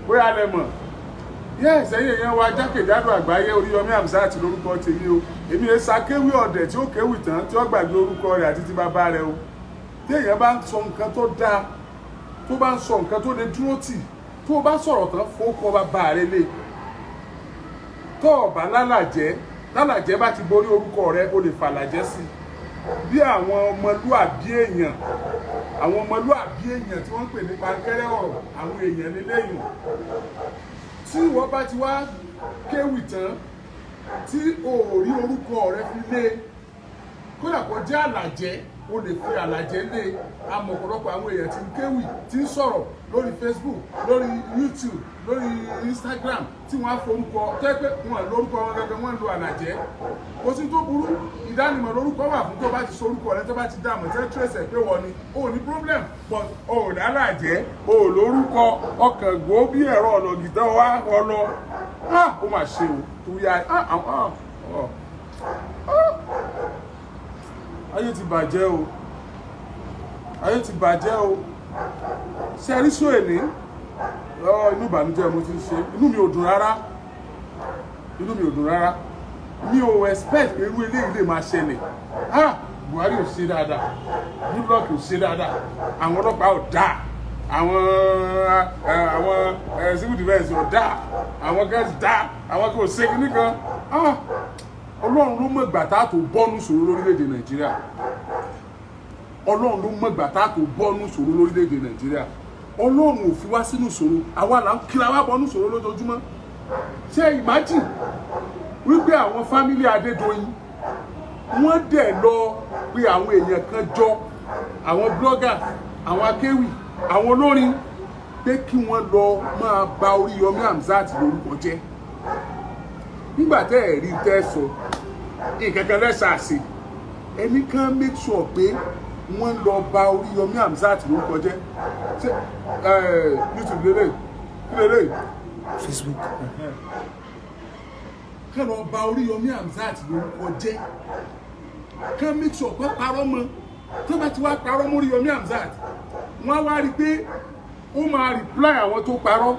bóyá lẹ mọ̀ yes ẹ̀yin èèyàn wa jákèjádò àgbáyé Oríyọmí Hamzat lórúkọ tèmi o èmi ẹ ṣàkéwì ọ̀dẹ̀ tí ó kéwì tán tí ó gbàgbé orúkọ rẹ̀ àti ti bàbá rẹ̀ o tí èèyàn bá ń sọ nǹkan tó dáa tó bá ń sọ nǹkan tó lè dúró tì tó o bá sọ̀rọ̀ tán fowókọ bàbá rẹ̀ lé tó o bá lálàjẹ́ bá ti borí orúkọ rẹ̀ o lè fàlàjẹ́ sí bí àwọn ọmọlúàbí èèyàn tí wọ́n ń pè ní pankẹ́rẹ́ ọ̀rọ̀ àwọn èèyàn lélẹ́yìn tí wọ́n bá ti wá kéwì tán tí o ò rí orúkọ rẹ fi lé kódà kó jẹ́ àlàjẹ́ o lè fi àlàjẹ́ lé àmọ́ ọ̀pọ̀lọpọ̀ àwọn èèyàn tí ń kéwì tí ń sọ̀rọ̀ lórí Facebook lórí YouTube lórí Instagram tí wọ́n á forúkọ tẹ́ pé wọ́n lórúkọ wọn gẹ́gẹ́ wọ́n ń lo àlàjẹ́ kò sí tó burú ìdánimọ̀ lórúkọ wà fún tó bá ti sorúkọ rẹ tó bá ti dààmú tẹ́ trace ẹ̀ pé wọ́n ni o ní problem but o ò lálàjẹ́ o ò lórúkọ ọkàn gbó bí ẹ̀rọ ọ̀lọ́gìdá wa ọlọ ó mà ṣe o torí ayé ti bàjẹ́ o ṣe rí sọ èní inú ìbànújẹ́ mo ti ń ṣe inú mi ò dùn rárá mi ò expect irú eléyìí lè máa ṣẹlẹ̀ Buhari ò ṣe dáadáa Goodluck ò ṣe dáadáa àwọn ọlọ́pàá ò dáa àwọn civil defence ò dáa àwọn gáàsì dáa àwọn kò ṣe kíní kan Ọlọ́run ló mọ̀ ìgbà tá a tó bọ́nú ṣòro lórílẹ̀‐èdè Nàìjíríà Ọlọ́run ló mọ̀ ìgbà tá a tó bọ́nú ṣòro lórílẹ̀‐èdè Nàìjíríà Ọlọ́run ò fi wá sínú ṣòro àwa là ń kíra wá bọ́nú ṣòro lójoojúmọ́ ṣé imagine wípé àwọn fámílì Adédoyin wọ́n dẹ̀ lọ pé àwọn èèyàn kan jọ àwọn blogger àwọn akéwì àwọn olórin pé kí wọ́n lọ máa ba Oríyọmí Hamzat lórúkọ jẹ́ nígbà tẹ́ ẹ̀ rí tẹ́ sọ nǹkan kan lẹ́sàásì ẹni kan make sure pé wọ́n lọ ba Oríyọmí Hamzat lórúkọ jẹ́ ṣé YouTube lélẹ̀ Facebook kán lọ ba Oríyọmí Hamzat lórúkọ jẹ́ kán make sure pé parọ́ mọ́ tó bá ti wá parọ́ mọ́ Oríyọmí Hamzat wọ́n á wá rí pé ó máa reply àwọn tó parọ́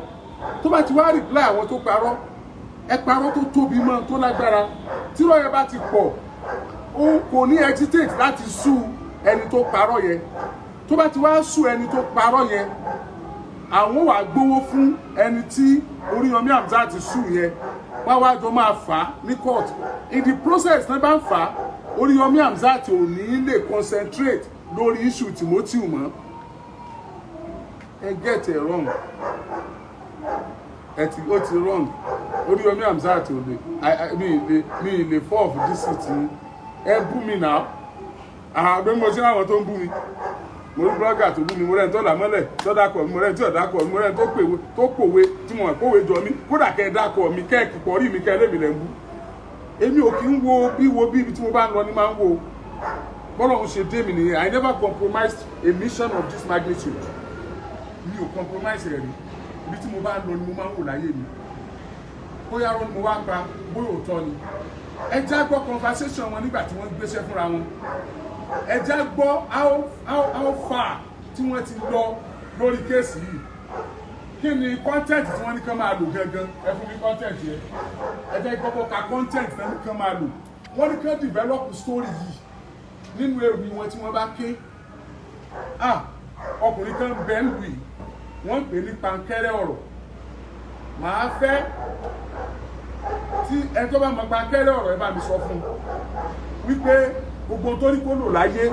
tó bá ti wá reply àwọn tó parọ́ ẹ parọ́ tó tóbi mọ́ tó lágbára tí lọ́yẹ̀ bá ti pọ̀ ó kò ní hesitate láti sue ẹni tó parọ́ yẹn tó bá ti wá sue ẹni tó parọ́ yẹn àwọn wà gbowó fún ẹni tí Oríyọmí Hamzat sue yẹn wá jọ máa fà á ní court in the process náà bá ń fà á Oríyọmí Hamzat ò ní lè concentrate lórí issue Timothy mọ́ ẹ get it wrong ó ti wrong Oríyọmí Hamzat ò lè mi lè fall for this city ẹ bú mi náà àbẹ mo sí àwọn tó ń bú mi mo rí blogger tó bú mi mo rẹ́ni tó là mọ́lẹ̀ tó dákọ̀ mi mo rẹ́ni tí ò dákọ̀ mi mo rẹ́ni tó pòwe tí mo mọ̀ pòwe jọ mi kódà kẹ́ ẹ dákọ̀ mi kẹ́ ẹ kìpọ̀ rí mi kẹ́ ẹ lémi lẹ́ ń bú èmi ò kí ń wo bí ibi tí mo bá ń lọ ní máa ń wo bọ́lọ̀ ń ṣe dé mi nìyẹn I never compromised a mission of this magnitude mi ò compromise rẹ̀ rí ibi tí mo bá ń lọ ni mo máa ń wò láyé mi bóyá rọ́ ni mo wá pa bóyá òótọ́ ni ẹ já gbọ́ conversation wọn nígbà tí wọ́n gbéṣẹ́ fúnra wọn ẹ já gbọ́ how far tí wọ́n ti lọ lórí kéèsì yìí kí ni content tí wọ́n ní kán máa lò gangan ẹ fún mi content yẹn ẹ jẹ́ kọ́kọ́ ka content tí wọ́n ní kán máa lò wọ́n ní kán develop story yìí nínú ewì wọn tí wọ́n bá ké ọkùnrin kan bẹ́ẹ̀ lù yìí wọ́n pè ní pankẹ́rẹ́ ọ̀rọ̀ màá fẹ́ tí ẹ tó bá mọ pankẹ́rẹ́ ọ̀rọ̀ ẹ bá mi sọ fún wípé gbogbo tó ní kó lò láyé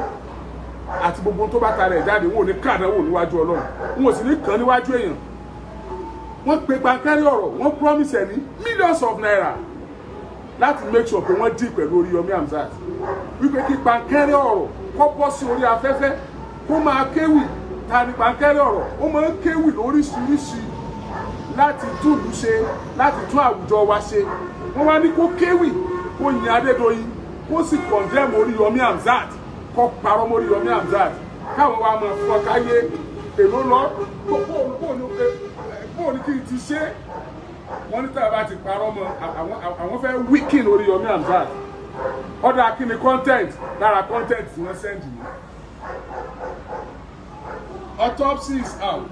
àti gbogbo tó bá tarẹ̀ jáde wọn ò ní kàdánwò níwájú Ọlọ́run wọn ò sì ní kàn níwájú èèyàn wọ́n pe pankẹ́rẹ́ ọ̀rọ̀ wọ́n promise ẹ̀ ní millions of naira láti make sure pé wọ́n dì pẹ̀lú Oríyọmí Hamzat wípé kí pankẹ́rẹ́ ọ̀rọ̀ kọ́ bọ́ sí orí afẹ́fẹ́ kó máa kéwì ta ni pankẹ́rẹ́ ọ̀rọ̀ ó máa ń kéwì lóríṣiríṣi láti túlù ṣe láti tún àwùjọ wa ṣe wọ́n wá ní kó kéwì kó yin Adédoyin kó sì condemn Oríyọmí Hamzat kó parọ́ mọ́ Oríyọmí Hamzat káwọn wa máa fọ́ káyé èló lọ bóò ní kí n ti ṣe wọ́n ní tàbá ti parọ́ mọ́ àwọn fẹ́ weaken Oríyọmí Hamzat ọ̀dà kí ni content lára content tí wọ́n send mi. Autopsy is out.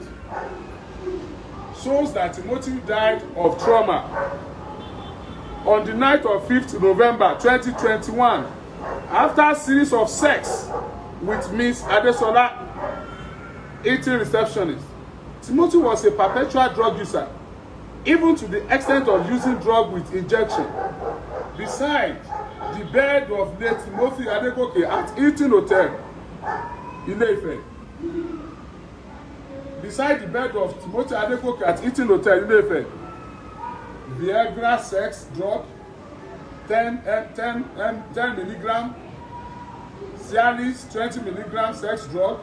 shows that Timothy died of trauma on the night of 5th November 2021 after a series of sex with Miss Adesola, eating receptionist. Timothy was a perpetual drug user, even to the extent of using drug with injection. Besides the bed of late Timothy Adegoke at Hilton Hotel, Ile-Ife. Beside the bed of Timothy Adegoke at Hilton Hotel, Ile-Ife, Viagra sex drug, 10 milligram, Cialis 20 milligram sex drug,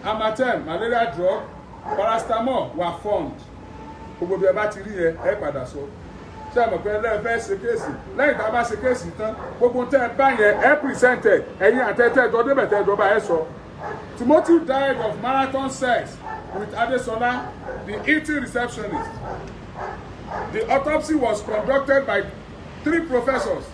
Amatem malaria drug, paracetamol were found. Gbogbo bí ẹ bá ti rí ẹ padà sọ. Ṣé àmọ̀ pé ẹ fẹ́ ṣe kéèsì lẹ́yìn tá a bá ṣe kéèsì tán gbogbo tẹ́ ẹ bá yẹn ẹ pìrìsẹ́ǹtẹ̀ ẹ̀yin àtẹ́tẹ́ ẹjọ́ débẹ̀tẹ́ ẹjọ́ bá ẹ sọ. Timothy died of marathon sex with Adesola, the eating receptionist. The autopsy was conducted by 3 professors,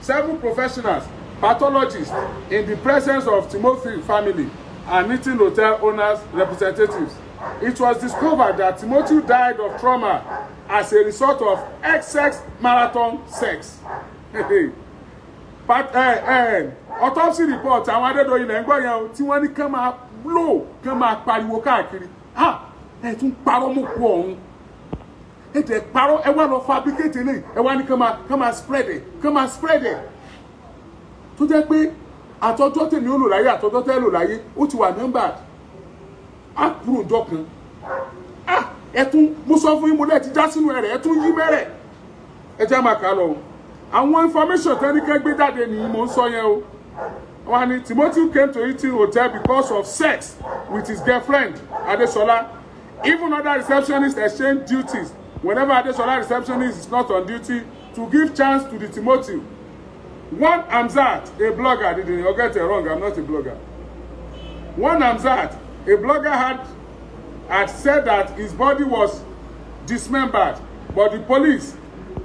7 professionals, pathologists in the presence of Timothy's family and Hilton Hotel owners' representatives. It was discovered that Timothy died of trauma as a result of excess marathon sex. Autopsy report àwọn Adédoyin lẹ́ ń gbọ́ yẹn o tí wọ́n ní kán máa blow kán máa pariwo káàkiri ẹ tún parọ́ mú kú ọ̀hún ẹ tẹ̀ parọ́ ẹ wá lọ fabricate eléyìí ẹ wá ní kán máa spread ẹ̀ tó jẹ́ pé àtọ́jọ́ tèmi ó lò láyé àtọ́jọ́ tẹ́ lò láyé ó ti wà numbered á kúrò ọjọ́ kan ẹ tún mo sọ fún yín mo lẹ́ẹ̀ ti já sínú ẹ̀rẹ̀ ẹ tún yí mẹ́rẹ̀ ẹ jẹ́ máa kà á lọ o àwọn information tẹ́ni kẹ́ gbé jáde nìyí mo ń sọ yẹn o wọ́n ní Timothy came to Hilton Hotel because of sex with his girlfriend Adesola. Even other receptionists exchange duties whenever Adesola receptionist is not on duty to give chance to the Timothy. One Hamzat, a blogger, didn't you get it wrong, I'm not a blogger. One Hamzat, a blogger had said that his body was dismembered, but the police,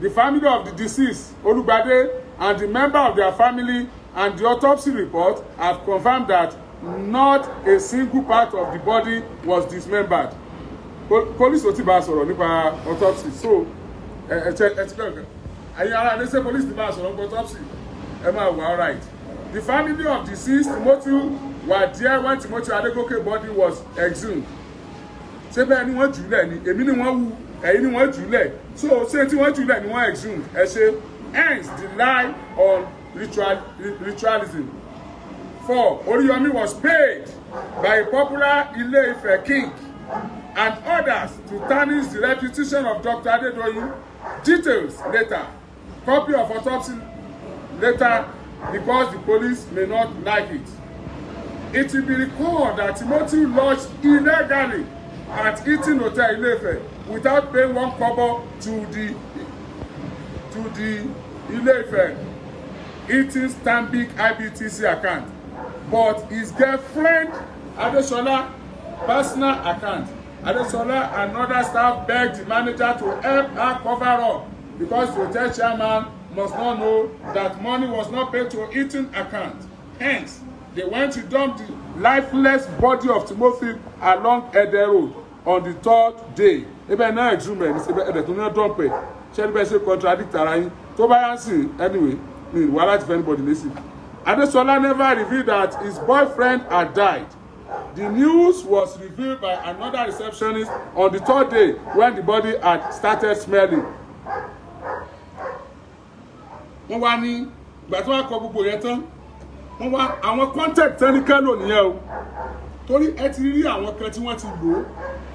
the family of the deceased, Olugbade, and the member of their family and the autopsy report have confirmed that not a single part of the body was dismembered. Police ò tí bá sọ̀rọ̀ nípa autopsy, so they say police ti bá sọ̀rọ̀ nípa autopsy. All right. The family of deceased Timothy were there when Timothy Adegoke's body was exhumed. Ṣé bẹ́ẹ̀ ni wọ́n jùlẹ̀ ni èmi ni wọ́n wú ẹ̀yin ni wọ́n jùlẹ̀ so ṣé tí wọ́n jùlẹ̀ ni wọ́n exhumed ẹ ṣe hence the lie on ritualism. 4. Oriyomi was paid by a popular Ile-Ife king and others to tarnish the reputation of Dr. Adedoyin. Details later. Copy of autopsy later because the police may not like it. It will be recalled that Timothy lodged illegally at Hilton Hotel Ile-Ife without paying 1 kobo to the Ile-Ife Hilton Stanbic IBTC account, but his girlfriend Adesola personal account. Adesola and other staff begged the manager to help her cover up because the hotel chairman must not know that money was not paid to Hilton account. Hence, they went to dump the lifeless body of Timothy along Ede Road on the 3rd day. Ebe na exhume ni se ebe to na dump e. Se be se contradict ara yin. To ba yan sin anyway, me wala to anybody listen. Adesola never revealed that his boyfriend had died. The news was revealed by another receptionist on the 3rd day when the body had started smelling. Wọ́n wá ní ìgbà tí wọ́n kọ gbogbo yẹn tán wọ́n wá àwọn contact tán ní kẹ́lò nìyẹn o torí ẹ ti rí àwọn kan tí wọ́n ti lò ó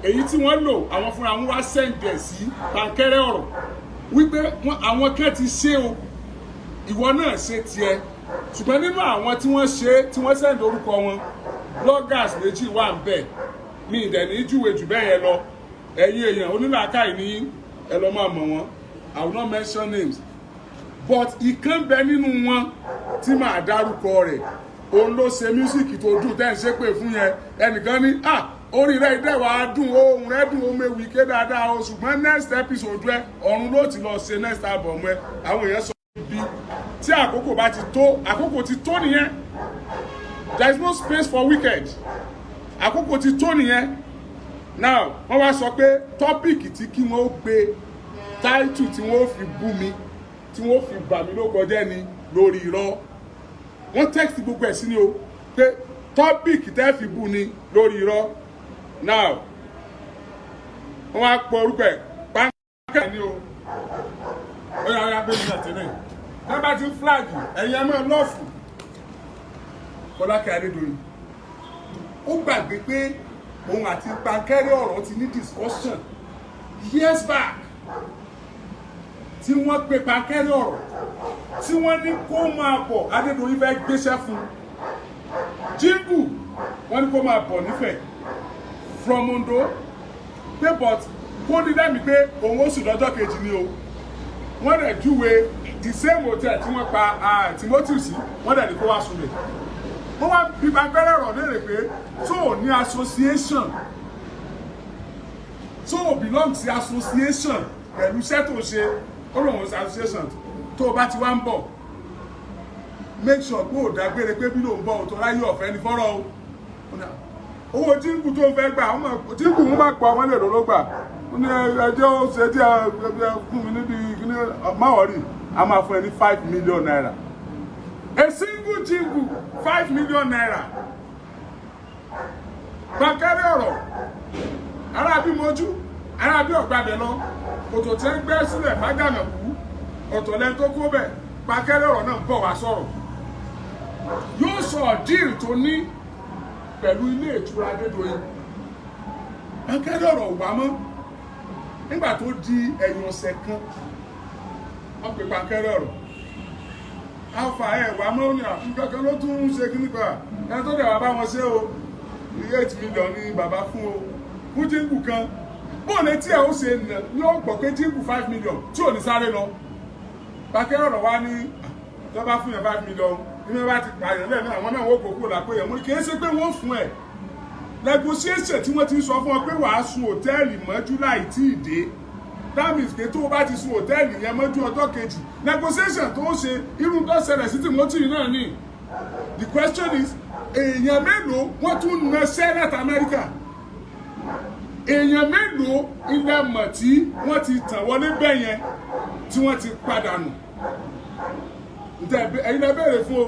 èyí tí wọ́n lò àwọn fúnra wọn wá sẹ́ǹdẹ̀ sí pankẹ́rẹ́ ọ̀rọ̀ wípé àwọn kan ti ṣe o ìwọ náà ṣe tiẹ̀ ṣùgbọ́n nínú àwọn tí wọ́n ṣe tí wọ́n sẹ́ǹdẹ̀ orúkọ wọn bloggers méjì wà ń bẹ̀ mi ìdẹ̀ ní júwe jù bẹ́ẹ̀ yẹn lọ ẹ̀yin èèyàn onílàákàyè ní ẹ lọ máa mọ̀ wọ́n I will not mention names. But ìkan bẹ nínú wọn tí màá dárúkọ rẹ̀ òun ló ṣe mísíkì tó dùn tẹ́ ń ṣe pé fún yẹn ẹnìkan ní orí rẹ̀ ìdẹ́wà dùn ohun rẹ̀ dùn ohun ewì ké dáadáa o ṣùgbọ́n next episode ẹ ọ̀run ló ti lọ ṣe next album ẹ àwọn èèyàn sọ bí tí àkókò bá ti tó àkókò ti tó nìyẹn there is no space for wicked àkókò ti tó nìyẹn now wọ́n wá sọ pé tọ́pìkì tí kí wọ́n gbé táìtù tí wọ́n fi bú mi tí wọ́n fi bà mí ló kọjá ni lórí irọ́ wọ́n text gbogbo ẹ̀ sí ni o pé tọ́pìkì tẹ́ fi bú ni lórí irọ́ now wọ́n wá pọ̀ orúkọ ẹ̀ pàǹkà ni o ó yà wá bẹ́ẹ̀ ní àtẹ̀lẹ́ wọ́n bá ti flag ẹ̀yìn ẹ̀mọ́ lọ́ọ̀fù Fọlákẹ́ Adédoyin ó gbàgbé pé òun àti Pankẹ́rẹ́ ọ̀rọ̀ ti ní discussion years back tí wọ́n pe Pankẹ́rẹ́ ọ̀rọ̀ tí wọ́n ní kó máa bọ̀ Adédoyin fẹ́ gbéṣẹ́ fún jíngù wọ́n ní kó máa bọ̀ nífẹ̀ẹ́ from Ondo pé but kó ní dẹ́mi pé òun ó sì lọ́jọ́ kejì ni o wọ́n dẹ̀ júwe the same hotel tí wọ́n pa Timothy sí wọ́n dẹ̀ ní kó wá sunlẹ̀ wọ́n wá bí Pankẹ́rẹ́ ọ̀rọ̀ léèrè pé tó o ní association tó o belong sí association pẹ̀lú iṣẹ́ tó ṣe ó lòun sí association tó o bá ti wá ń bọ̀ make sure pé ò dágbére pé bí ló ń bọ̀ ò tó ráyè ọ̀fẹ́ ní fọ́rọ̀ o owó jíǹkù tó ń fẹ́ gbà jíǹkù wọn bá pa wọn lè lọ gbà ó ní ẹjọ́ ó ṣe díẹ̀ fún mi níbi máwọ̀rì a máa fún ẹ ní 5 million naira a single jingle 5 million naira Pankẹ́rẹ́ ọ̀rọ̀ arábí mojú arábí ọ̀gbàbẹ̀ lọ kòtò tí ń gbẹ́ sílẹ̀ fágànà kú ọ̀tọ̀ lẹ́nu tó kó bẹ̀ Pankẹ́rẹ́ ọ̀rọ̀ náà ń bọ̀ wá sọ̀rọ̀ yóò sọ díìl tó ní pẹ̀lú ilé ìtura Adédoyin Pankẹ́rẹ́ ọ̀rọ̀ wà mọ́ nígbà tó di ẹ̀yìn ọ̀sẹ̀ kan wọ́n pe Pankẹ́rẹ́ ọ̀rọ̀ alfa ẹ̀ wà mọ́ ní àfikẹ́kẹ́ ló tún ń ṣe kíní kan ẹni tó dẹ̀ wá bá wọn ṣe o 8 million ní bàbá fún o fún jíǹkù kan bóòlù tí ẹ̀ ó ṣe nà ní ó gbọ́ pé jíǹkù 5 million tí ò ní sáré lọ Pankẹ́rẹ́ ọ̀rọ̀ wá ní tó bá fún yẹn 5 million ní wọ́n bá ti pààyàn lẹ́nu àwọn náà wọ́n kókó là pé yẹn mo kì í ṣe pé wọ́n fún ẹ̀ negotiation tí wọ́n ti sọ fún ọ pé wàá sun hòtẹ́ẹ̀lì mọ́jú láì tí ì dé that means pé tó o bá ti sun hòtẹ́ẹ̀lì yẹn mọ́jú ọjọ́ kejì negotiation tó ń ṣe irú tó ṣẹlẹ̀ sí Timothy náà ni the question is èèyàn mélòó wọ́n tún na Senate America èèyàn mélòó ilẹ̀ mọ̀ tí wọ́n ti tàn wọlé bẹ́ẹ̀ yẹn tí wọ́n ti padà nù ẹ̀yin lẹ béèrè fún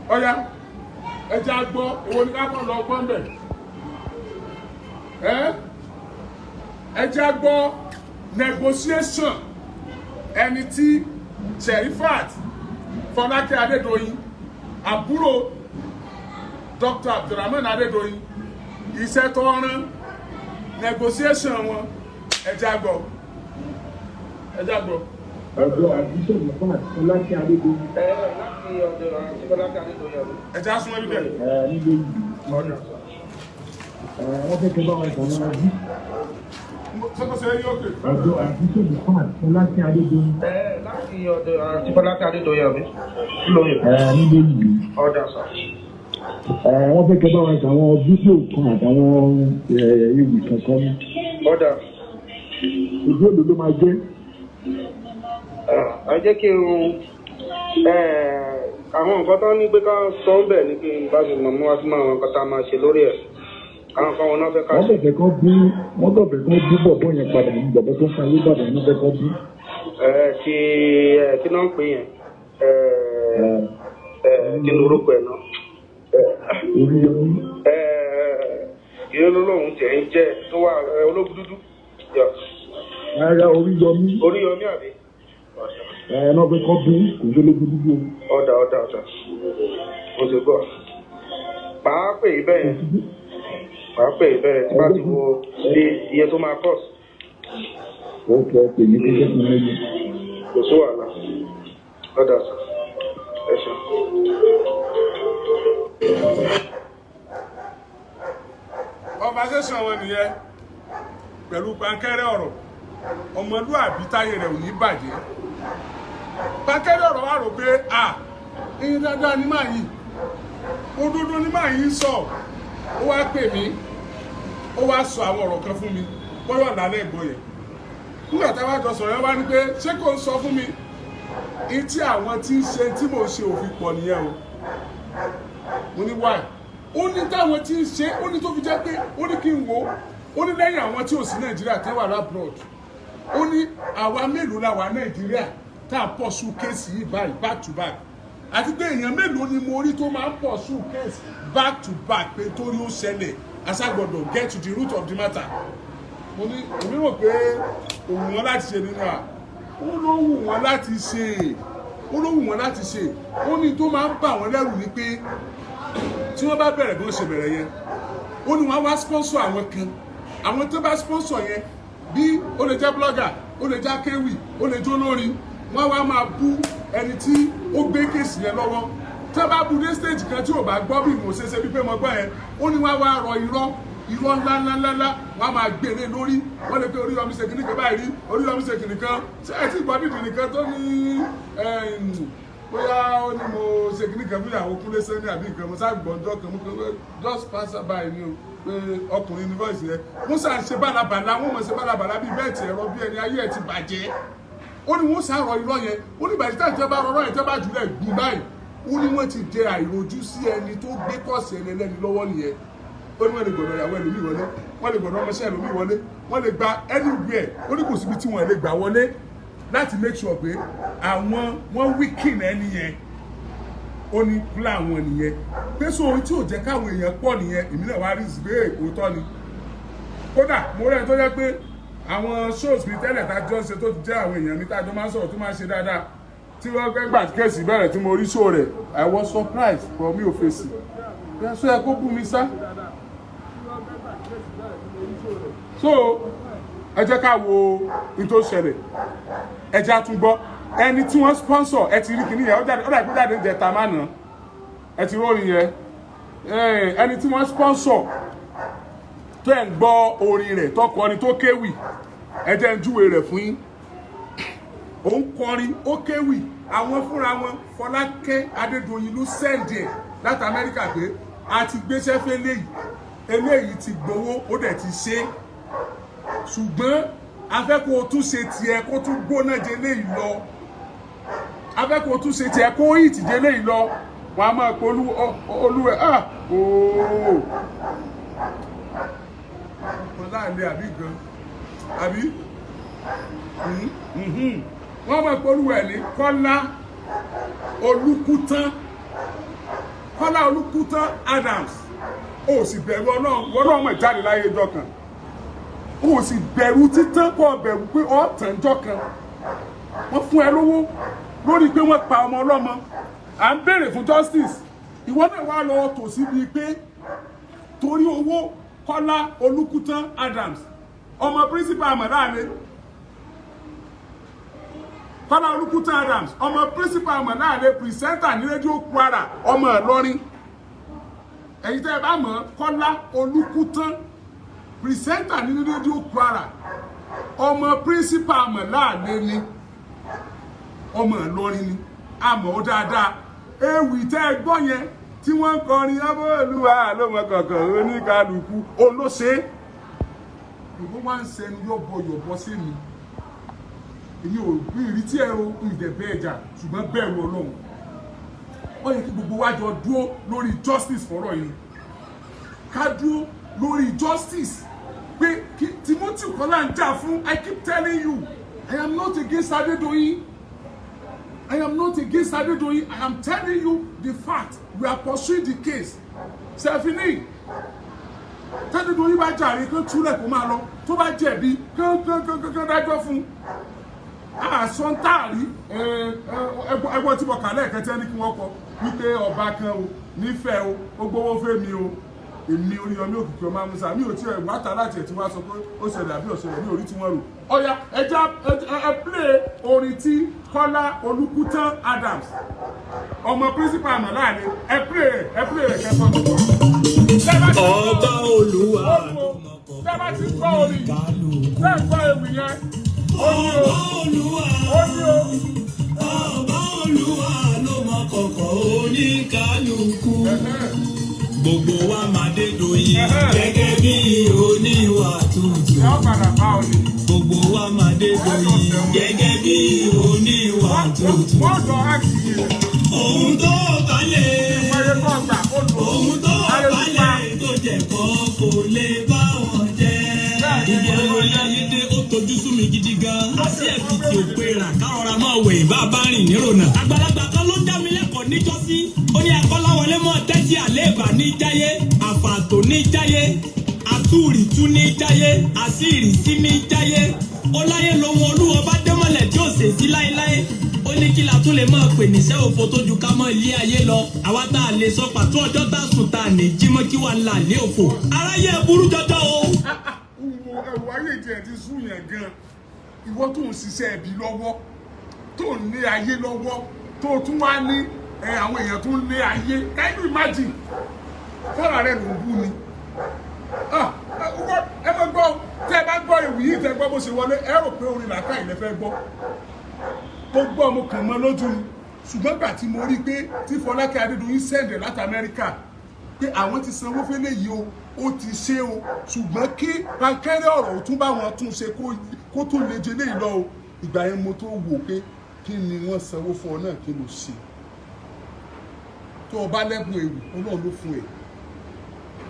o ọ̀ya ẹja gbọ́ èwo ni ká kàn lọ gbọ́ ń bẹ̀ ẹja gbọ́ negotiation ẹni tí Sherifat Fọlákẹ́ Adédoyin àbúrò Dr. Abdulrahman Adédoyin iṣẹ́ tó rán negotiation wọn ẹja gbọ́. Ọ̀dọ̀ àdúgbò nípa Fọlákẹ́ Adédoyin. Láti ọ̀dọ̀ àti Fọlákẹ́ Adédoyin. ẹja sún ẹbí bẹ́ẹ̀. Nílé yìí. Wọ́n fẹ́ kẹ́ bá wọn kàn wọ́n jí. Sọ́kọ́sẹ́ yóò kè. Ọ̀dọ̀ àdúgbò nípa Fọlákẹ́ Adédoyin. Láti ọ̀dọ̀ àti Fọlákẹ́ Adédoyin àbí? Lóyè. Nílé yìí. Ọ̀dà sà. Wọ́n fẹ́ kẹ́ bá wọn kàn àwọn fídíò kan àtàwọn ewì kankan ní. Ọ̀dà. Ìdí èlò ló máa jẹ́. Ẹ jẹ́ kí n àwọn nǹkan tó ní pé ká sọ ń bẹ̀ ní kí n bá fi mọ̀ mú wá sí àwọn nǹkan tá a máa ṣe lórí ẹ̀. Àwọn kan wọn náà fẹ́ ká ṣe. Wọ́n bẹ̀bẹ̀ kan bí bọ̀bọ̀ yẹn padà ní bọ̀bọ̀ tó fa Ìbàdàn náà fẹ́ kan bí. Kí náà ń pè yẹn? Kí ni orúkọ ẹ̀ náà? Oríyọmí. Ìyẹn lóhùn tẹ̀ ń jẹ́ tó wà ológun dúdú. Ara Oríyọmí. Oríyọmí àbí? Náà fẹ́ kan bí kò tó lógun dúdú. Ọ̀dà. Mo ti gbọ́. Pàápàá ìbẹ̀rẹ̀ tí bá ti wo iye tó máa cost. Ok, ní kíkẹ́ fún mi. Kò sí wàhálà. Ọ̀dà sà. Ẹ ṣeun. Conversation wọn nìyẹn pẹ̀lú Pankẹ́rẹ́ ọ̀rọ̀ ọmọlúàbí táyé rẹ̀ ò ní bàjẹ́. Pankẹ́rẹ́ ọ̀rọ̀ wá rò pé ẹyin dáadáa ní màá yìí òdodo ní màá yìí sọ ó wá pè mí ó wá sọ àwọn ọ̀rọ̀ kan fún mi bọ́yọ̀ lálẹ́ ìgbọ́ yẹn nígbà táwa jọ sọ̀rọ̀ yẹn wá ní pé ṣé kò ń sọ fún mi etí àwọn tí ń ṣe tí mò ń ṣe òfin pọ̀ nìyẹn o mo ní wáì ó ní táwọn tí ń ṣe ó ní tó fi jẹ́ pé ó ní kí n wò ó ní lẹ́yìn àwọn tí ò sí Nàìjíríà tẹ́ wà lábroad ó ní àwa mélòó la wà Nàìjíríà tá a pọ̀ sùn kéèsì yìí báyìí back to back àti pé èèyàn mélòó ni mo rí tó máa ń pọ̀ sùn kéèsì back to back pé torí ó ṣẹlẹ̀ aṣágbọ̀dọ̀ get to the root of the matter mo ní èmi rò pé òun wọn láti ṣe nínú à ó ló wù wọn láti ṣe ó ló wù wọn láti ṣe ó ní tó máa ń bà wọ́n lẹ́rù ni pé tí wọ́n bá bẹ̀rẹ̀ bí wọ́n ṣe bẹ̀rẹ̀ yẹn ó ní wọ́n wá sponsor àwọn kan àwọn tó bá sponsor yẹn bí ó lè jẹ́ blogger ó lè jẹ́ akéwì ó lè jó lórin wọ́n wá máa bú ẹni tí ó gbé kéèsì yẹn lọ́wọ́ tó bá bu dé stage kan tí ò bá gbọ́ bí mo ṣe ṣe bí pé mo gbọ́ yẹn ó ní wọ́n wá rọ irọ́ ńláńláńlá wọ́n máa gbèrè lórí wọ́n lè pé Oríyọmí ṣe kìnnìkan báyìí rí Oríyọmí ṣe kìnnìkan ṣé ẹ ti gbọ́ dídì nìkan tó ní bóyá ó ní mo ṣe kìnnìkan fún ìyàwó Kúnlé Sẹ́ni àbí nǹkan mo sáà gbọ́njọ́ kan mo kàn just pass by ni o pé ọkùnrin ní voice yẹn wọ́n sà ṣe bálabàlá wọ́n mọ̀ ṣe bálabàlá bíi bẹ́ẹ̀ tí ẹ̀rọ bí ẹni ayé ẹ̀ ti bàjẹ́ ó ní wọ́n sàrọ̀ irọ́ yẹn ó ní bàjẹ́ tí bá rọrọ́ yẹn tí bá jùlẹ̀ gbùn báyìí ó ní wọ́n ti jẹ àìrojú sí ẹni tó gbé kọ́ọ̀sì ẹni ẹlẹ́ni lọ́wọ́ nìyẹn ó ní wọ́n lè gbọ́dọ̀ ìyàwó ẹlòmíì wọlé wọ́n lè gbọ́dọ̀ ọmọọṣẹ́ ẹlòmíì wọlé wọ́n lè gba anywhere ó ní kò síbi tí wọ́n lè gbà wọlé láti make sure pé àwọn wọ́n weaken ẹni yẹn ó ní plan wọn nìyẹn pé so ohun tí ò jẹ́ káwọn èèyàn pọ̀ nìyẹn èmi náà wá rí ìsìgbé òótọ́ ni kódà mo rẹ́ tó jẹ́ pé àwọn shows mi tẹ́lẹ̀ tá a jọ ṣe tó ti jẹ́ àwọn èèyàn mi tá a jọ máa ń sọ̀rọ̀ tó máa ń ṣe dáadáa tí wọ́n fẹ́ gbà kéèsì bẹ̀rẹ̀ tí mo rí show rẹ̀ I was surprised but mi ò fèsì bẹ́ẹ̀ sọ ẹ kó bú mi sá so ẹ jẹ́ ká wo ní tó ṣẹlẹ̀ ẹ jẹ́ àtúngbọ́ ẹni tí wọ́n sponsor ẹ ti rí kìíní yẹn ó dàbí pé jáde jẹta mánà ẹ ti rórin yẹn ẹni tí wọ́n sponsor tó ẹ̀ ń gbọ́ orin rẹ̀ tó kọrin tó kéwì ẹ jẹ́ ń júwe rẹ̀ fún yín òun kọrin ó kéwì àwọn fúnra wọn Fọlákẹ́ Adédoyin ló sẹ́ǹdì ẹ̀ láti Amẹ́ríkà pé a ti gbéṣẹ́ fẹ́ eléyìí ti gbowó ó dẹ̀ ti ṣe ṣùgbọ́n afẹ́kọ̀ọ́ tún ṣe tiẹ̀ kó tún gbóná jẹ léyìí lọ afẹ́kọ̀ọ́ tún ṣe tiẹ̀ kó yìí tìjẹ léyìí lọ wọn a máa pe olúwẹ̀ ooo láàrin àbí gan àbí wọ́n máa pe olúwẹ̀ ní Kọ́lá Olúkútán Adams ó sì bẹ̀rù ọlọ́run mọ̀ jáde láyé ẹjọ́ kan ó sì bẹ̀rù títán kọ́ bẹ̀rù pé ọ̀tànjọ́ kan wọ́n fún ẹ lówó lórí pé wọ́n pa ọmọ ọlọ́mọ à ń béèrè fún justice ìwọ náà wá lọ tò síbi pé torí owó Kọ́lá Olúkútán Adams ọmọ principal Àmọ̀láàlé Kọ́lá Olúkútán Adams ọmọ principal Àmọ̀láàlé pìrìsẹ́ńtà ní rédíò Kwara ọmọ Ìlọrin ẹ̀yin tẹ́ ẹ bá mọ̀ Kọ́lá Olúkútán pìrìsẹ́ńtà ní rédíò Kwara ọmọ principal Àmọ̀láàlé ni ọmọ Ìlọrin ni àmọ́ ó dáadáa ewì tẹ́ ẹ gbọ́ yẹn tí wọ́n ń kọrin Olúwa ló mọ kọ̀ọ̀kan oníkálukú olóṣè ìbò wá ń sẹnu yọ̀bọ̀ sí mi èmi ò rí ìrítí ẹ̀rọ ìdẹ̀bẹ̀ ẹ̀jà ṣùgbọ́n bẹ̀rù Ọlọ́run ó yẹ kí gbogbo wa jọ dúró lórí justice fọ́rọ̀ yìí ká dúró lórí justice pé Timothy Kọ́lá ń jà fún I keep telling you I am not against Adédoyin I am not against Adédoyin. I am telling you the fact. We are pursuing the case. Sẹ́fìní. Tádédoyin bá jàre kán túlẹ̀ kó máa lọ. Tó bá jẹ̀bi kán dájọ́ fún. Àsọ̀ntàrí ẹgbọ́n tí mo kà lẹ́ẹ̀kẹ́tẹ́ ní kí wọ́n kọ wípé ọba kan o nífẹ̀ẹ́ o ó gbowó fẹ́ mi o. Èmi Oríyọmí Òkìkí ọmọ Amúsà mi ò tí ẹ̀ wáta láti ẹ̀ tí wọ́n á sọ pé ó ṣẹlẹ̀ àbí ọ̀ṣẹlẹ̀ ní orí tí wọ́n rò. Ọya ẹ play orin tí Kọ́lá Olúkútán Adams ọmọ principal Àmọ̀láàlé ẹ play rẹ̀ kẹfọ́ tó. Ọba Olúwa tẹ́ bá ti gbọ́ orin tẹ́ gbọ́ ewì yẹn ó ní o. Ọba Olúwa ló mọ kọ̀kọ̀ oníkálukú. Gbogbo wa máa Adédoyin gẹ́gẹ́ bí oníwà tútù. Gbogbo wa máa Adédoyin gẹ́gẹ́ bí oníwà tútù. Ohun tó balẹ̀ tó jẹ̀ kọ́ kò lè bá wọn jẹ́. mi gidi gan. Àṣé ẹ̀bì tí ò pé rà kárọ̀ra máa wẹ̀ bá bá rìn nírònà. Àgbàlagbà kan ló dá mi lẹ́kọ̀ọ́ níjọ́sí. Ó ní Akọ́láwọlé mọ́ tẹ́tí àléébà ní jáyé, àfààtò ní jáyé, àtúrìtú ní jáyé, àṣírísí ní jáyé. Ó láyé lohun Olúwa bá démọ̀lẹ̀ tí ó ṣèṣí láéláé. Ó ní kí la tún lè máa pè níṣẹ́ òfo tó ju ká mọ́ ilé ayé lọ. Àwa tá a lè sọ pàtó ọjọ́ tá a sùn tá a ní jímọ́ kí wà ńlá lé òfò. Aráyé burú jọjọ o. Ẹ̀wọ̀ ayé tiẹ̀ ti sún yẹn gan. Ìwọ tó ń ṣiṣẹ́ ẹbí lọ́wọ́, tó ń lé ayé lọ́wọ́, tó tún wá ní àwọn èèyàn tó ń lé ayé. Can you imagine? Fọ́nà rẹ̀ ló ń bú ni. Ẹ máa gbọ́, tẹ́ ẹ bá gbọ́ ìwì yìí tẹ́ gbọ́ bó ṣe wọlé, ẹ rò pé orin làákà ilẹ̀ fẹ́ gbọ́. Tó gbọ́ mo kàn mọ́ lójú ni. Ṣùgbọ́n gbà tí mo rí pé tí Fọlákẹ́ Adédoyin sẹ́ndẹ̀ láti Amẹ́ríkà pé àwọn ti sanwó fẹ́lẹ́ yìí o, ó ti ṣe o, ṣùgbọ́n kí pankẹ́rẹ́ ọ̀rọ̀ ò tún bá wọn tún ṣe kó tó lè jẹ léyìí lọ o. Ìgbà yẹn mo tó wò pé kí ni wọ́n sanwó fún ọ náà kí ló ṣe. Tó o bá lẹ́bùn èrò Ọlọ́run ló fún ẹ.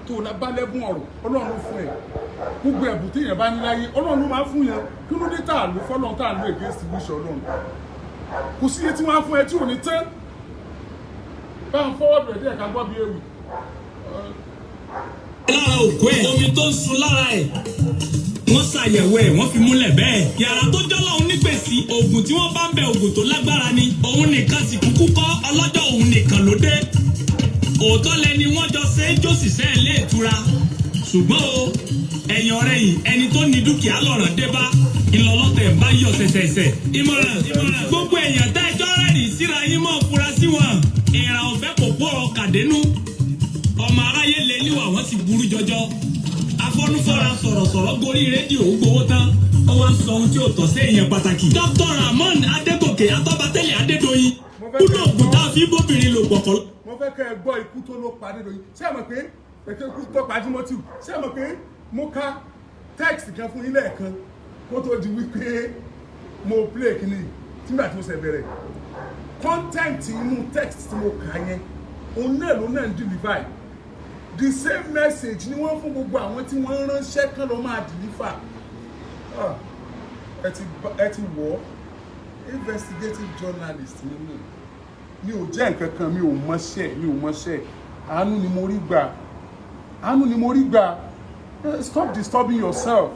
Tó o bá lẹ́bùn ọ̀rọ̀ Ọlọ́run ló fún ẹ. Gbogbo ẹ̀bùn tí èèyàn bá ní láyé Ọlọ́run ló máa ń fún yẹn. Kí ló dé tá a lò fọ́lọ́run tá a lò against wíṣọ Ọlọ́run. Kò sí iye tí wọ́n á fún ẹ tí ò ní tán. Bá ń fọwọ́ bẹ̀rẹ̀ díẹ̀ ká gbọ́ bí ewì. Lára òkú ẹ̀ omi tó ń sun lára ẹ̀ wọ́n ṣàyẹ̀wò ẹ̀ wọ́n fi múlẹ̀ bẹ́ẹ̀. Yàrá tó jọ́ lọ́hún nígbèsí oògùn tí wọ́n bá ń bẹ oògùn tó lágbára ni. Òun nìkan sì kúkú kọ́ ọlọ́jọ́ òun nìkan ló dé. Òótọ́ lẹni wọ́n jọ ṣe é jòsìṣẹ́ ilé ìtura. Ṣùgbọ́n o ẹ̀yìn ọ̀rẹ́ yìí ẹni tó ní dúkìá lọ́ràn dé bá ìlọlọ́tẹ̀ bá yọ ṣẹ̀ṣẹ̀ṣẹ̀. Ìmọ̀ràn gbogbo èèyàn tẹ́ ẹjọ́ rẹ̀ rì síra yín mọ́ fura sí wọn. Ìrà ọ̀fẹ́ kò pọ̀ kàdénú. Ọmọ aráyé lè níwà wọ́n ti burú jọjọ. Afọ́nufọ́ra sọ̀rọ̀sọ̀rọ̀ gorí rédíò gbowó tán. Ó wá ń sọ ohun tí ò tọ́ sí èèyàn pàtàkì. Dr. Ramon Adégòkè Atọ́bátẹ́lẹ̀ Adédoyin. Kúlò ògùn tá a fi bóbìnrin lò pọ̀ kọ́. Mo fẹ́ kẹ́ ẹ gbọ́ ikú tó ló pa Adédoyin. Ṣé ẹ mọ̀ pé pẹ̀kẹ́ ikú tó pa Timothy? Ṣé ẹ mọ̀ pé mo ka text kan fún ilé ẹ̀kan kó tó di wípé mo play kìíní nígbà tí mo ṣe bẹ̀rẹ̀. Content inú text tí mo kà yẹn òun náà ló náà ń deliver. The same message ni wọ́n fún gbogbo àwọn tí wọ́n ránṣẹ́ kán lọ máa deliver. Ẹ ti wọ́ investigative journalist ni mi ò jẹ́ nǹkan kan mi ò mọṣẹ́ àánú ni mo rí gbà stop disturbing yourself.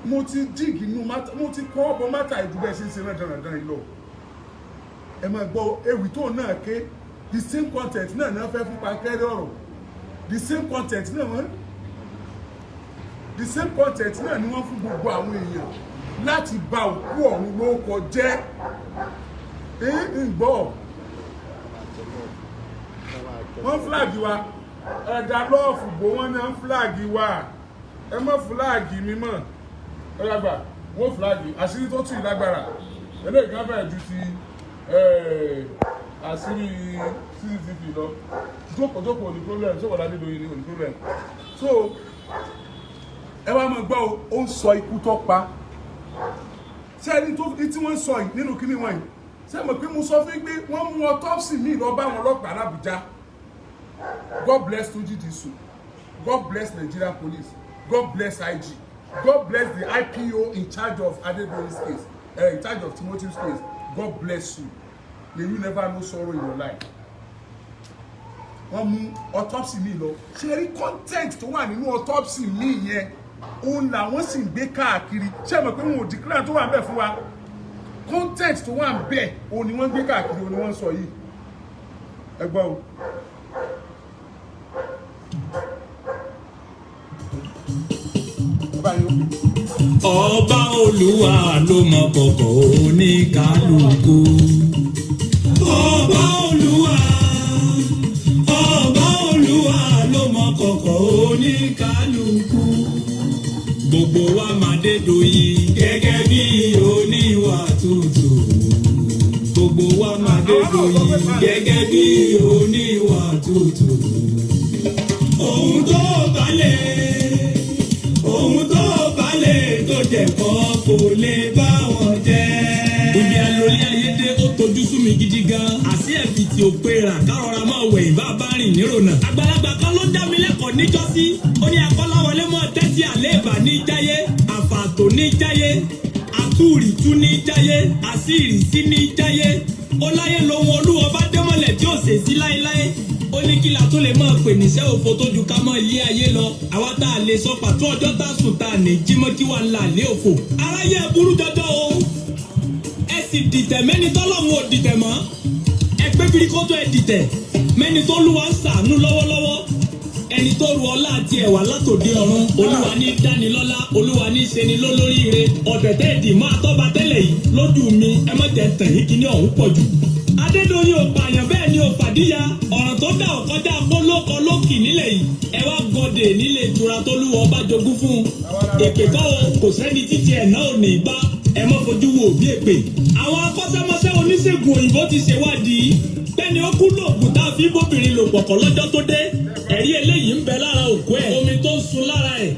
Mo ti dig inú mata mo ti kọ́ ọ̀bọ mata ìdúgbẹ́ ṣe ń ṣe náà dandan ìlọ. Ẹ máa gbọ́ ewì tó náà ké the same content náà fẹ́ fún pankẹ́rẹ́ ọ̀rọ̀ the same content náà ni wọ́n fún gbogbo àwọn èèyàn láti bà òkú ọ̀run lórúkọ jẹ́. Gbọ́ wọ́n flag wa ẹ̀dá lọ́ọ̀fù bò wọ́n náà flag wa ẹ mọ́ flag mi mọ́ ọlọ́gbà wọ́n flag àṣírí tó tún ìlágbára eléyìí kan fẹ́ẹ̀ ju ti àṣírí CCTV lọ jókòó ní problem ṣé wọ́n Adédoyin ní òní problem. So ẹ wá máa gbọ́ ó ń sọ ikú tó pa ṣé ẹni tí wọ́n sọ yìí nínú kíní wọ̀nyí ṣé mọ̀ pé mo sọ fún pé wọ́n mú autopsy mi lọ bá wọn ọlọ́pàá l'Abuja. God bless Tunji Disu, God bless Nigeria Police, God bless IG, God bless the IPO in charge of Adedoyin's case, in charge of Timothy's case. God bless you. May you never know sorrow in your life. Wọ́n mú autopsy mi lọ. Ṣé rí content tó wà nínú autopsy mi yẹn? Òun làwọn sì ń gbé káàkiri. Ṣé mọ̀ pé wọn ò declare tó wà bẹ́ẹ̀ fún wa? Content tó wà bẹ́ẹ̀ òun ni wọ́n gbé káàkiri òun ni wọ́n sọ yìí. Ẹ gbọ́ o. Ọba Olúwa ló mọ kọ̀kọ̀ oníkálukú. Ọba Olúwa ló mọ kọ̀kọ̀ oníkálukú. Gbogbo wa máa d'Adédoyin gẹ́gẹ́ bí oníwà tútù. Gbogbo wa máa d'Adédoyin gẹ́gẹ́ bí oníwà tútù. Ohun tó balẹ̀ tó jẹ̀kọ́ kò lè bá wọn jẹ́. Ibi alórí ayédè ó tojú sú mi gidi gan. Àṣé ẹ̀fì tí ò pé rà kárọ̀ra máa wẹ̀ ìbá bá rìn nírònà. Àgbàlagbà kan ló dá mi lẹ́kọ̀ọ́ níjọ́sí. Ó ní Akọ́láwọlé mọ́ tẹ́tí àléébà ní jáyé. Àfààtò ní jáyé àtúrì tún ní jáyé àsírí sí ní jáyé ó láyé lohun olúwa bá démọ́lẹ̀ tí ó ṣe sí láéláé ó ní kí la tó lè máa pè níṣẹ́ òfo tó ju ká mọ́ ilé ayé lọ àwa tá a lè sọ pàtó ọjọ́ tá a sùn tá a ní jímọ́ kí wà ń là lé òfò aráyé burú jọjọ o ẹ sì dìtẹ̀ mẹ́ni tọ́lọ́run ò dìtẹ̀ mọ́ ẹ pé birikoto ẹ dìtẹ̀ mẹ́ni tó lúwa ń ṣàánú lọ́wọ́lọ́wọ́ ẹni tó ru ọlá àti ẹwà látòdì ọ̀run olúwa ní dánilọ́lá olúwa ní ṣeni lólóríire ọ̀dẹ̀tẹ̀ ìdì máa tọ́ba tẹ́lẹ̀ yìí lójú mi ẹ má jẹ́ tàn yín kíní ọ̀hún pọ̀ jù. Adédoyin ò pààyàn bẹ́ẹ̀ ni ò fàdíyà ọ̀ràn tó dà ọ̀kọ́jà pólókọ lókì nílẹ̀ yìí ẹ wá gọdẹ nílé ìtura tó lúwọ ọba jogún fún un èpè kọ́ o kò sẹ́ni títí ẹ̀ náà ò ní gbá ẹ má fojú wo bí èpè. àwọn akọ́ṣẹ́mọṣẹ́ oníṣègùn òyìnbó ti ṣèwádìí bẹ́ẹ̀ni ó kú lóògùn tá a fi bóbìnrin lò pọ̀kọ́ lọ́jọ́ tó dé ẹ̀rí eléyìí ń bẹ lára òkú ẹ̀ omi tó ń sun lára ẹ̀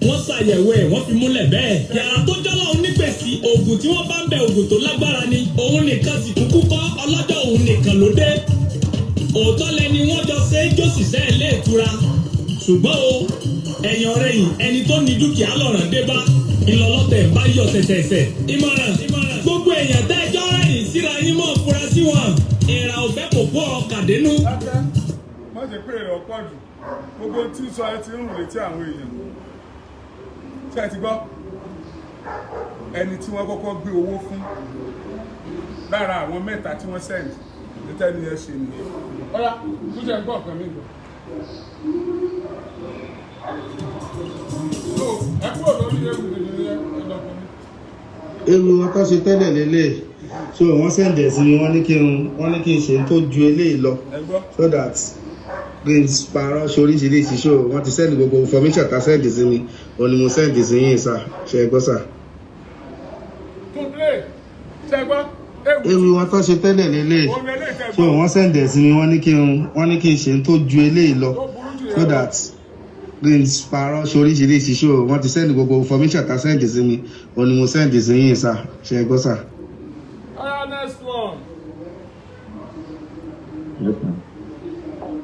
wọ́n ṣàyẹ̀wò ẹ̀ wọ́n fi múlẹ̀ bẹ́ẹ̀ yàrá tó jọ́lọ́ onígbèsì oògùn tí wọ́n bá ń bẹ oògùn tó lágbára ni òun nìkan sì kúkú kọ́ ọlọ́jọ́ òun nìkan ló dé òótọ́ lẹni wọ́n jọ ṣe é jòsìṣẹ́ ilé ìtura ṣùgbọ́n o ẹ̀yìn ọ̀rẹ́ yìí ẹni tó ní dúkìá lọ́ràn dé bá ìlọlọ́tẹ̀ bá yọ tẹ̀tẹ̀ẹ̀sẹ̀ ìmọ̀ràn gbogbo èèyàn tẹ́ ẹjọ́ rẹ̀yìn síra yín mọ́ fura sí wọn ìrà òfẹ́ kò kó ọkàdénú. má jẹ́ pé èrè ọ̀pọ̀ jù gbogbo tí sọ ẹ ti ń rùn létí àwọn èèyàn ṣé ẹ ti gbọ́ ẹni tí wọ́n kọ́kọ́ gbé owó fún lára àwọn mẹ́ta tí wọ́n sẹ́ǹdì títẹ́ ni ẹ ṣe nìyẹn ọ̀rá tó jẹ́ gbọ́ ọ̀kan mi gbọ́. ẹ kúrò lórí ewu nìyẹn ẹlọ́kùnrin. ewu wọn tó ṣe tẹ́lẹ̀ lélẹ̀ so wọ́n sẹ̀ǹdẹ̀ sí mi wọ́n ní kí n ṣe tó ju eléyìí lọ so that greens parọ́ ṣoríṣiríṣi so wọ́n ti sẹ́ǹdì gbogbo information tá sẹ́ǹdì sí mi òun ni mo sẹ́ǹdì sí yín sà ṣe é gbọ́ sà. ewu wọn tó ṣe tẹ́lẹ̀ lélẹ̀ so wọ́n sẹ̀ǹdẹ̀ sí mi wọ́n ní kí n ṣe tó ju eléyìí lọ so that greens parọ́ ṣoríṣiríṣi so wọ́n ti sẹ́ǹdì gbogbo information tá sẹ́ǹdì sí mi òun ni mo sẹ́ǹdì sí yín sà ṣe é gbọ́ sà. Next one.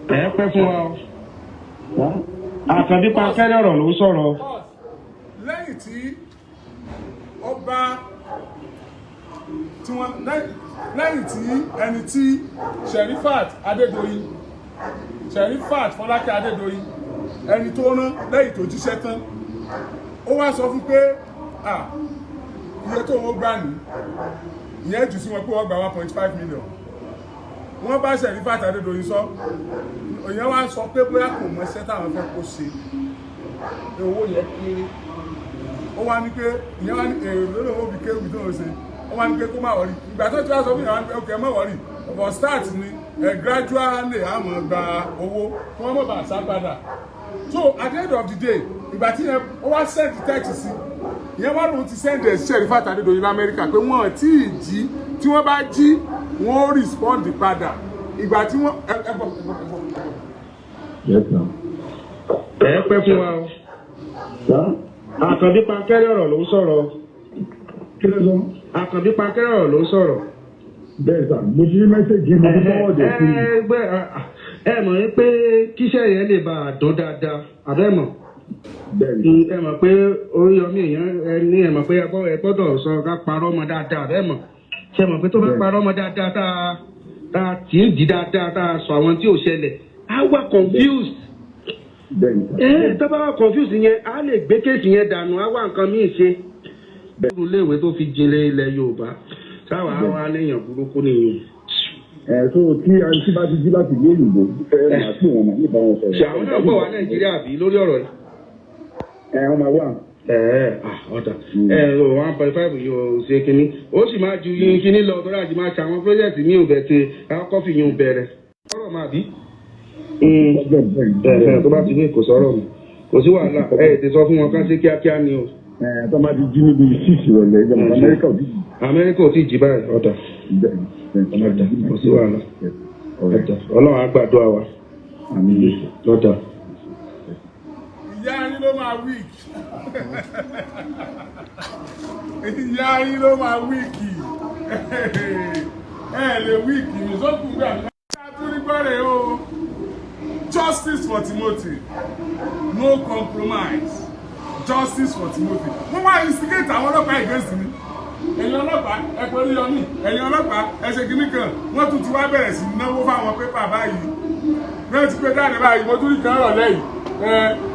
ẹ pẹ́ fún wa o Àkànbí Pankẹ́rẹ́ ọ̀rọ̀ ló sọ̀rọ̀. lẹ́yìn tí ọba tí wọ́n lẹ́yìn tí ẹni tí Sherifat Adédoyin Sherifat Fọlákẹ́ Adédoyin ẹni tó rán lẹ́yìn tó jíṣẹ́ tán ó wá sọ fún pé iye tó wọ́n gbà ní ìyẹn jù sí wọn pé wọ́n gba 1.5 million wọ́n bá Sherifat Adédoyin sọ ìyẹn wá sọ pé bóyá kò mọ iṣẹ́ táwọn fẹ́ kó ṣe pé owó yẹn kéré ó wá ní pé ìyẹn wá ní èrò lórí owó bí kéwì tó ń ṣe ó wá ní pé kó má wọrí ìgbà tó ti wá sọ fún ìyẹn wá ní pé ok má wọrí for start ni gradually àmọ́ gba owó kí wọ́n mọ̀ bá sá padà so at the end of the day ìgbà tí yẹn ó wá send text sí ìyẹn wá lóun ti send ẹ̀ Sherifat Adédoyin lamẹ́ríkà pé wọ́n tí ì jí tí wọ́n bá jí wọ́n ó respond padà ìgbà tí wọ́n ẹ pẹ́ fún wa o Àkànbí Pankẹ́rẹ́ ọ̀rọ̀ ló sọ̀rọ̀. Àkànbí Pankẹ́rẹ́ ọ̀rọ̀ ló sọ̀rọ̀. bẹ́ẹ̀ sà mo ti rí mẹ́sẹ̀gì mo ti fọwọ́ dẹ̀ sí i. ẹ mọ̀ ní pé kíṣẹ́ yẹn lè bá a dán dáadáa àbẹ́mọ̀. ẹ mọ̀ pé Oríyọmí èèyàn ní ẹ mọ̀ pé ẹ gbọ́dọ̀ sọ ká parọ́ ọmọ dáadáa àbẹ́mọ̀. ṣe mọ̀ pé tó bá parọ́ ọmọ dáadáa tá a tì í di dáadáa tá a sọ àwọn tí ò ṣẹlẹ̀ á wà confused. tó bá wà confused yẹn á lè gbé kéèsì yẹn dànù á wà nǹkan míì ṣe. bẹ́ẹ̀ ni iléèwé tó fi jinlẹ̀ ilẹ̀ Yorùbá sáwà á wà léèyàn burúkú nìyẹn. so tí àǹtí bá ti jí láti gbé òyìnbó fẹ́ máa pè wọ́n máa nípa wọn sọ̀rọ̀. ṣe àwọn náà bọ̀ wá Nàìjíríà bí lórí ọ̀rọ̀ yìí. wọ́n máa wà. ọ̀dà 1.5 yóò ṣe kínní ó sì máa ju yín kínní lọ tó dájú máa ṣe àwọn pírọ́jẹ̀tì mi ò bẹ̀ ṣe kọ́fì yín ò bẹ̀rẹ̀. ọ̀rọ̀ máa bí. tó bá ti ní kò sọ̀rọ̀ mi kò sí wàhálà ti sọ fún wọn ká ṣe kíákíá ni o. tó máa ti jí níbi 6 ìrọ̀lẹ́ ìjọba Amẹ́ríkà ò tí ì jí báyìí ọ̀dà kò sí wàhálà Ọlọ́run á gbàdúrà wa lọ́dà. ìyá yín ló máa weak ìyá yín ló máa wíìkì lè wíìkì mi sókùn gbà mí. Àtúrígbọ́rẹ̀ o justice for Timothy no compromise justice for Timothy wọ́n wá instigate àwọn ọlọ́pàá against mi ẹ̀yin ọlọ́pàá ẹ pé Oríyọmí ẹ̀yin ọlọ́pàá ẹ ṣe kíní kan wọ́n tún ti wá bẹ̀rẹ̀ sí náwó fáwọn pépà báyìí wọ́n ti pé dáadé báyìí mo tún rí kan rọ̀ lẹ́yìn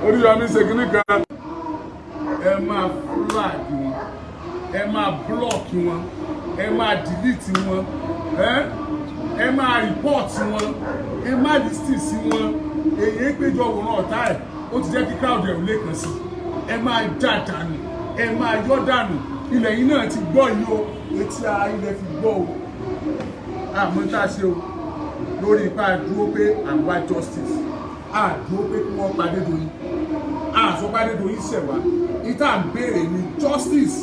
Oríyọmí ṣe kíní kan ẹ máa flag wọn ẹ máa block wọn ẹ máa delete wọn ẹ máa report wọn ẹ máa listen sí wọn èyí péjọ òwòrán ọ̀tá ẹ̀ ó ti jẹ́ kí crowd ẹ̀ ò lè kàn sí ẹ máa já dànù ẹ máa yọ dànù ilẹ̀ yìí náà ti gbọ́ yìí o etí ara ilẹ̀ fi gbọ́ o àmọ́ tá a ṣe o lórí ipá dúró pé àwa justice dúró pé kí wọ́n padé doyin sọ padé doyin ṣẹ̀wá ìta ń béèrè ní justice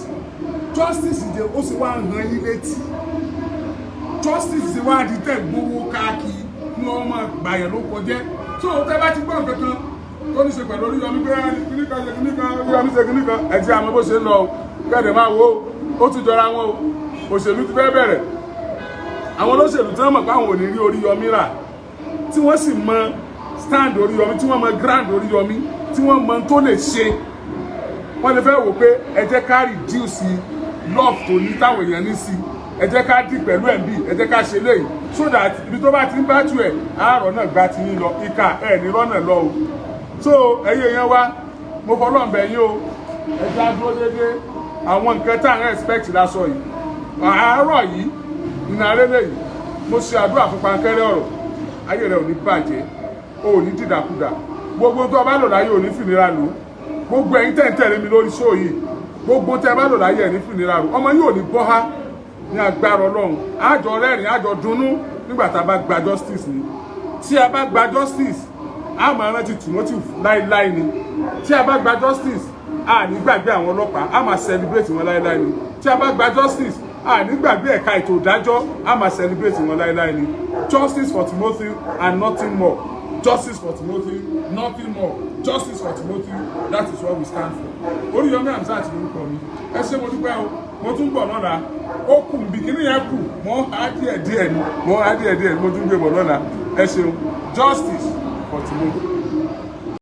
ìdè ó sì wá ń hàn yín létí justice ti wá di tẹ̀ gbowó káàkiri kí wọ́n máa gbàyàn ló kọjẹ́ tó o tẹ́ bá ti gbọ́ nǹkan kan tó ní ṣe pẹ̀lú Oríyọmí pé kíníkan ṣe kíníkan Oríyọmí ṣe kíníkan ẹ̀ tí àmọ́ bó ṣe ń lọ o kẹ́ẹ̀dẹ̀ máa wo ó tún jọra wọn o òṣèlú ti fẹ́ bẹ̀rẹ̀ àwọn olóṣèlú tí wọ́n mọ̀ pé àwọn ò ní rí Oríyọmí rà tí wọ́n sì mọ stand Oríyọmí tí wọ́n mọ grand Oríyọmí tí wọ́n mọ tó lè ṣe wọ́n lè fẹ́ wò pé ẹ jẹ́ ká reduce love tó ní táwọn èèyàn ní sí ẹ jẹ́ ká dì pẹ̀lú ẹ̀mí ẹ jẹ́ ká ṣe léyìí so that ibi tó bá ti ń bá tu ẹ̀ àárọ̀ náà gba ti yín lọ ìka ẹ̀ ní rọ́nà lọ o so ẹ̀yin èèyàn wa mo fọlọ́ọ̀bẹ̀ yín o ẹ já dúró déédéé àwọn nǹkan tá à ń expect lásọ yìí àárọ̀ yìí ìnárẹ́lẹ̀ yìí mo ṣe àdúrà fún pankẹ́rẹ́ ọ̀rọ̀ ayé rẹ̀ ò ní bàjẹ́ o ò ní dìdàkudà gbogbo tó o bá lò láyé ò ní fìnira lò gbogbo ẹ̀yin tẹ̀ ń tẹ̀lé mi lórí show yìí gbogbo tẹ́ bá lò láyé ẹ̀ ní fìnira lò ọmọ yìí ò ní bọ́ há ní agbára Ọlọ́run àjọ rẹ́rìn àjọ dunnú nígbà tá a bá gba justice ni tí a bá gba justice a máa rántí Timothy láíláí ni tí a bá gba justice a ní gbàgbé àwọn ọlọ́pàá a máa celebrate wọn láíláí ni tí a bá gba justice a ní gbàgbé ẹ̀ka ètò ìdájọ́ a máa celebrate wọn láíláí ni justice for Timothy and nothing more justice for Timothy nothing more justice for Timothy that is what we stand for. Oríyọmí Hamzat lórúkọ mi ẹ ṣé mo dúpẹ́ o mo tún bọ̀ lọ́la ó kù bí kíní yẹn kù mo há díẹ̀ díẹ̀ ni mo tún gbé bọ̀ lọ́la ẹ ṣeun justice for Timothy.